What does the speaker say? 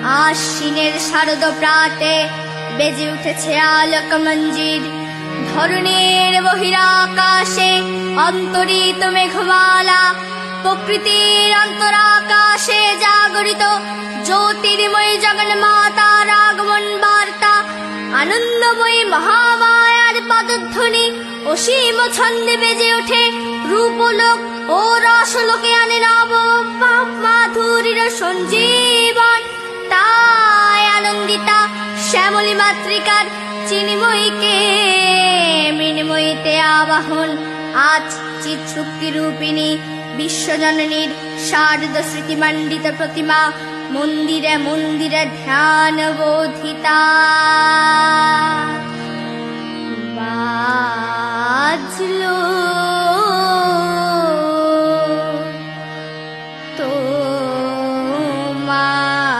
আশ্বিনের শারদ প্রাতে বেজে উঠেছে আলোক মঞ্জির। ধরণীর বহিরাকাশে অন্তরিত মেঘমালা, প্রকৃতির অন্তরাকাশে জাগরিত জ্যোতির্ময়ী জগন্মাতার আগমন বার্তা। আনন্দময়ী মহামায়ার পদধ্বনি অসীম ছন্দে বেজে ওঠে। রূপলোক ও রসলোকে আনে নব মাধুরীর সঞ্জীবন। তাই আনন্দিতা শ্যামলী মাতৃকার চিন্ময়ীকে মৃন্ময়ীতে আবাহন। আজ চিৎশক্তি রূপিণী বিশ্বজননীর শারদ স্মৃতিমণ্ডিত প্রতিমা মন্দিরে মন্দিরে ধ্যান বোধিতা। বাজলো